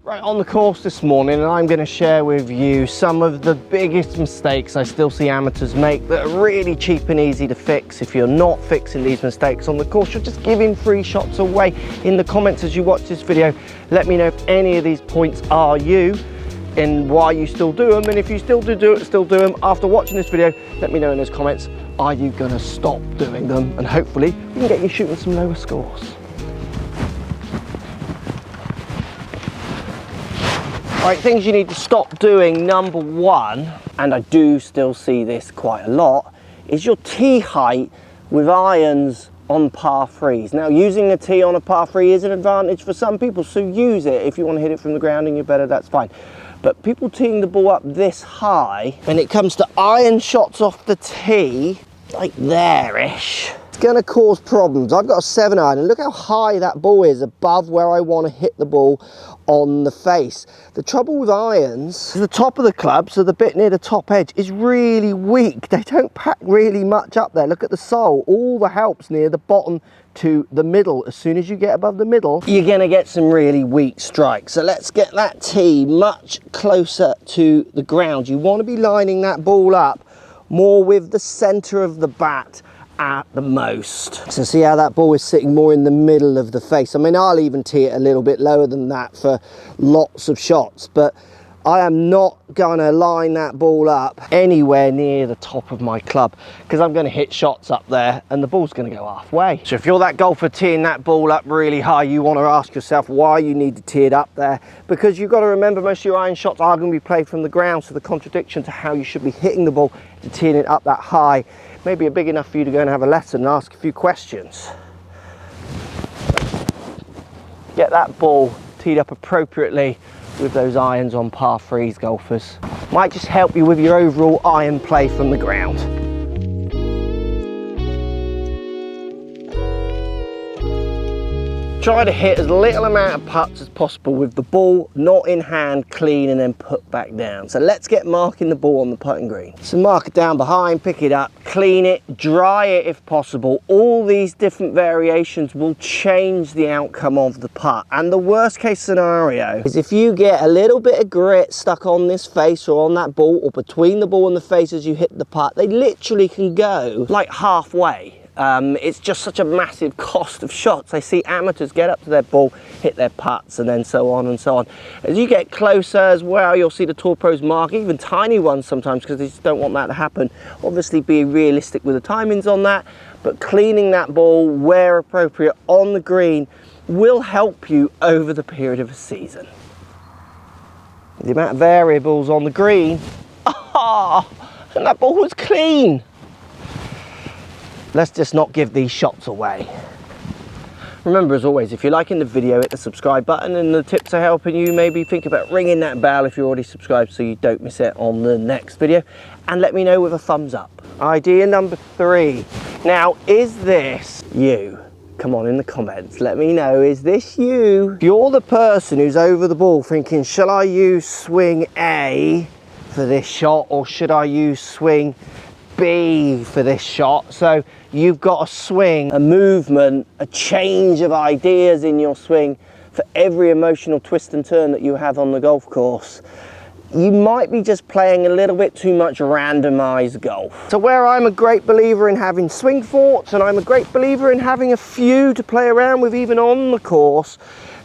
Right, on the course this morning, and I'm going to share with you some of the biggest mistakes I still see amateurs make that are really cheap and easy to fix. If you're not fixing these mistakes on the course, you're just giving free shots away. In the comments as you watch this video, let me know if any of these points are you and why you still do them, and if you still do them after watching this video, let me know in those comments, are you going to stop doing them, and hopefully we can get you shooting some lower scores. Right, things you need to stop doing. Number one, and I do still see this quite a lot, is your tee height with irons on par threes. Now, using a tee on a par three is an advantage for some people, so use it. If you want to hit it from the ground and you're better, that's fine. But people teeing the ball up this high, when it comes to iron shots off the tee, like there-ish, it's gonna cause problems. I've got a 7-iron, and look how high that ball is above where I want to hit the ball on the face. The trouble with irons is the top of the club, so the bit near the top edge, is really weak. They don't pack really much up there. Look at the sole, all the help's near the bottom to the middle. As soon as you get above the middle, you're gonna get some really weak strikes. So let's get that tee much closer to the ground. You want to be lining that ball up more with the center of the bat at the most. So see how that ball is sitting more in the middle of the face. I mean, I'll even tee it a little bit lower than that for lots of shots, but I am not gonna line that ball up anywhere near the top of my club, because I'm gonna hit shots up there and the ball's gonna go halfway. So if you're that golfer teeing that ball up really high, you wanna ask yourself why you need to tee it up there, because you've got to remember most of your iron shots are gonna be played from the ground, so the contradiction to how you should be hitting the ball to teeing it up that high maybe are big enough for you to go and have a lesson and ask a few questions. Get that ball teed up appropriately with those irons on par threes, golfers. Might just help you with your overall iron play from the ground. Try to hit as little amount of putts as possible with the ball not in hand, clean, and then put back down. So let's get marking the ball on the putting green. So mark it down behind, pick it up, clean it, dry it if possible. All these different variations will change the outcome of the putt. And the worst case scenario is if you get a little bit of grit stuck on this face or on that ball or between the ball and the face as you hit the putt, they literally can go like halfway. It's just such a massive cost of shots. I see amateurs get up to their ball, hit their putts, and then so on and so on. As you get closer as well, you'll see the tour pros mark, even tiny ones sometimes, because they just don't want that to happen. Obviously be realistic with the timings on that, but cleaning that ball where appropriate on the green will help you over the period of a season. The amount of variables on the green, and that ball was clean. Let's just not give these shots away. Remember, as always, if you're liking the video, hit the subscribe button, and the tips are helping you, maybe think about ringing that bell if you're already subscribed so you don't miss it on the next video, and let me know with a thumbs up. Idea number 3. Now, is this you? Come on, in the comments, let me know, is this you? If you're the person who's over the ball thinking, shall I use swing A for this shot, or should I use swing B for this shot? So you've got a swing, a movement, a change of ideas in your swing for every emotional twist and turn that you have on the golf course. You might be just playing a little bit too much randomized golf. So where I'm a great believer in having swing thoughts, and I'm a great believer in having a few to play around with even on the course,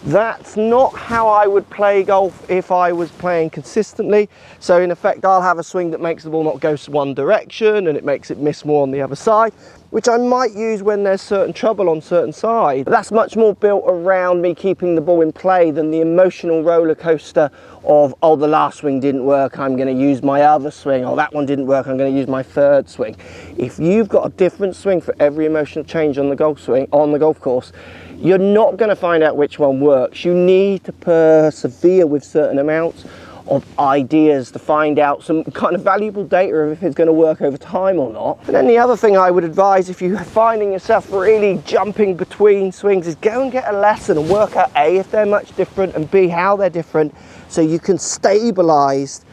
that's not how I would play golf if I was playing consistently. So in effect, I'll have a swing that makes the ball not go one direction and it makes it miss more on the other side, which I might use when there's certain trouble on certain sides. But that's much more built around me keeping the ball in play than the emotional roller coaster of, oh, the last swing didn't work, I'm going to use my other swing, or that one didn't work, I'm going to use my third swing. If you've got a different swing for every emotional change on the golf course, you're not going to find out which one works. You need to persevere with certain amounts of ideas to find out some kind of valuable data of if it's going to work over time or not. And then the other thing I would advise, if you're finding yourself really jumping between swings, is go and get a lesson and work out A, if they're much different, and B, how they're different, so you can stabilize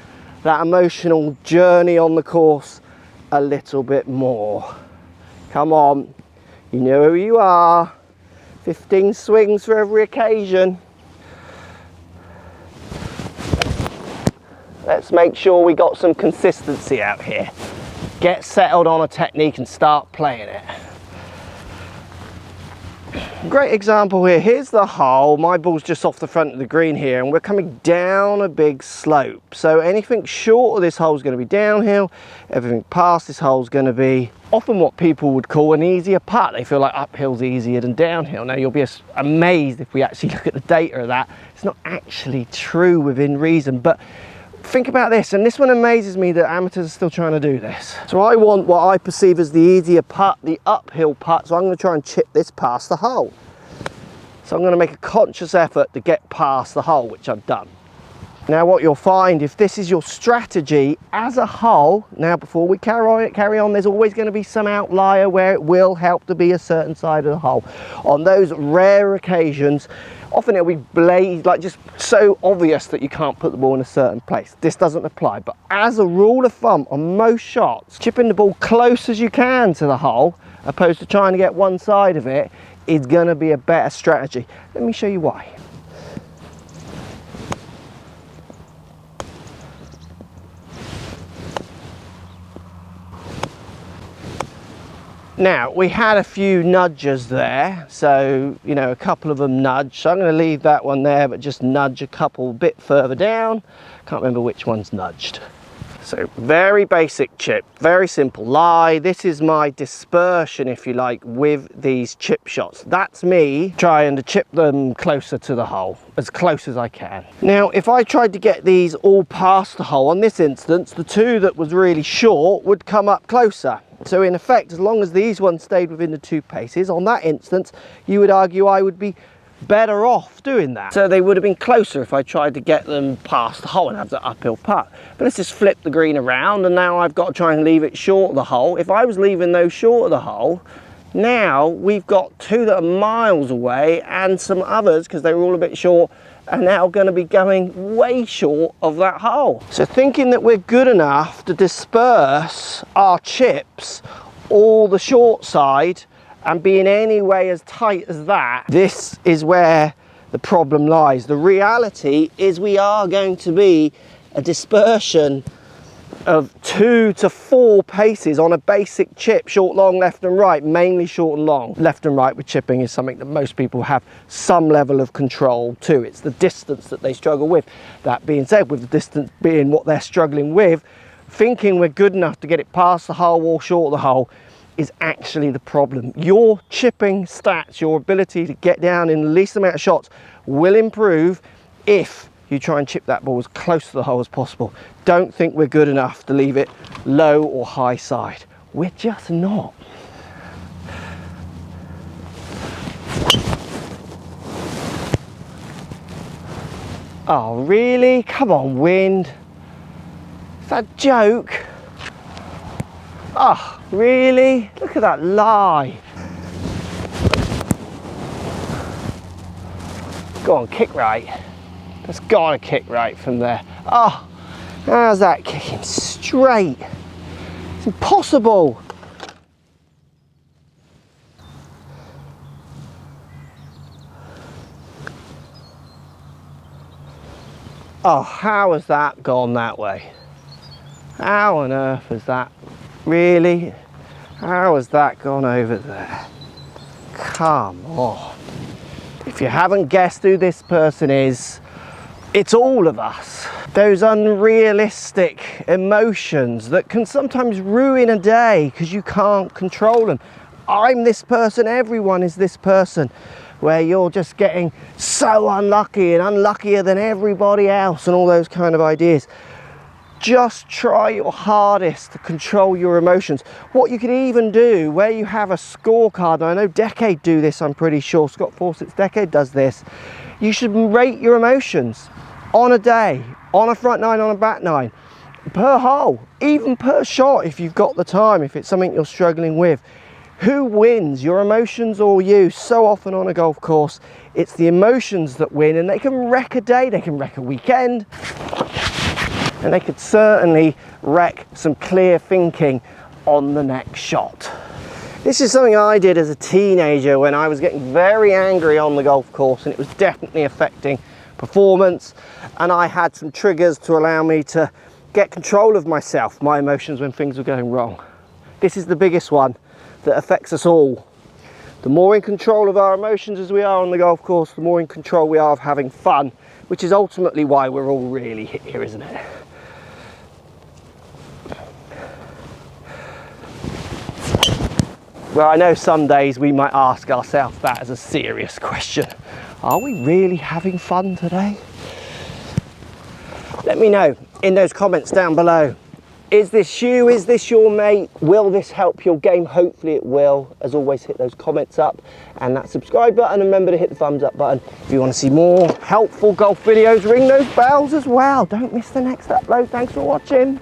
that emotional journey on the course a little bit more. Come on, you know who you are. 15 swings for every occasion. Let's make sure we got some consistency out here. Get settled on a technique and start playing it. Great example here. Here's the hole. My ball's just off the front of the green here, and we're coming down a big slope. So anything short of this hole is going to be downhill. Everything past this hole is going to be often what people would call an easier putt. They feel like uphill's easier than downhill. Now you'll be amazed if we actually look at the data of that. It's not actually true within reason, but think about this, and this one amazes me that amateurs are still trying to do this. So I want what I perceive as the easier putt, the uphill putt, so I'm going to try and chip this past the hole. So I'm going to make a conscious effort to get past the hole, which I've done. Now what you'll find, if this is your strategy as a whole, now before we carry on, there's always going to be some outlier where it will help to be a certain side of the hole. On those rare occasions, often it'll be like just so obvious that you can't put the ball in a certain place. This doesn't apply, but as a rule of thumb on most shots, chipping the ball close as you can to the hole, opposed to trying to get one side of it, is going to be a better strategy. Let me show you why. Now, we had a few nudges there, so, you know, a couple of them nudged. So I'm going to leave that one there, but just nudge a couple a bit further down. Can't remember which one's nudged. So, very basic chip, very simple lie. This is my dispersion, if you like, with these chip shots. That's me trying to chip them closer to the hole, as close as I can. Now, if I tried to get these all past the hole, on this instance, the two that was really short would come up closer. So in effect, as long as these ones stayed within the 2 paces, on that instance, you would argue I would be better off doing that. So they would have been closer if I tried to get them past the hole and have the uphill putt. But let's just flip the green around, and now I've got to try and leave it short of the hole. If I was leaving those short of the hole, now we've got 2 that are miles away, and some others, because they were all a bit short, are now going to be going way short of that hole. So thinking that we're good enough to disperse our chips all the short side and be in any way as tight as that, this is where the problem lies. The reality is we are going to be a dispersion of 2 to 4 paces on a basic chip, short, long, left and right, mainly short and long. Left and right with chipping is something that most people have some level of control to. It's the distance that they struggle with. That being said, with the distance being what they're struggling with, thinking we're good enough to get it past the hole or short of the hole is actually the problem. Your chipping stats, your ability to get down in the least amount of shots will improve if you try and chip that ball as close to the hole as possible. Don't think we're good enough to leave it low or high side. We're just not. Oh, really? Come on, wind. Is that a joke? Oh, really? Look at that lie. Go on, kick right. That's got to kick right from there. Oh, how's that kicking straight? It's impossible. Oh, how has that gone that way? How on earth has that, really? How has that gone over there? Come on. If you haven't guessed who this person is, it's all of us. Those unrealistic emotions that can sometimes ruin a day because you can't control them. I'm this person, everyone is this person, where you're just getting so unlucky and unluckier than everybody else and all those kind of ideas. Just try your hardest to control your emotions. What you could even do, where you have a scorecard, and I know Decade do this, I'm pretty sure, Scott Fawcett's Decade does this, you should rate your emotions on a day, on a front nine, on a back nine, per hole, even per shot if you've got the time, if it's something you're struggling with. Who wins, your emotions or you? So often on a golf course, it's the emotions that win, and they can wreck a day, they can wreck a weekend, and they could certainly wreck some clear thinking on the next shot. This is something I did as a teenager when I was getting very angry on the golf course, and it was definitely affecting performance, and I had some triggers to allow me to get control of myself, my emotions when things were going wrong. This is the biggest one that affects us all. The more in control of our emotions as we are on the golf course, the more in control we are of having fun, which is ultimately why we're all really here, isn't it? Well, I know some days we might ask ourselves that as a serious question. Are we really having fun today? Let me know in those comments down below. Is this you? Is this your mate? Will this help your game? Hopefully it will. As always, hit those comments up and that subscribe button, and remember to hit the thumbs up button. If you want to see more helpful golf videos, ring those bells as well. Don't miss the next upload. Thanks for watching.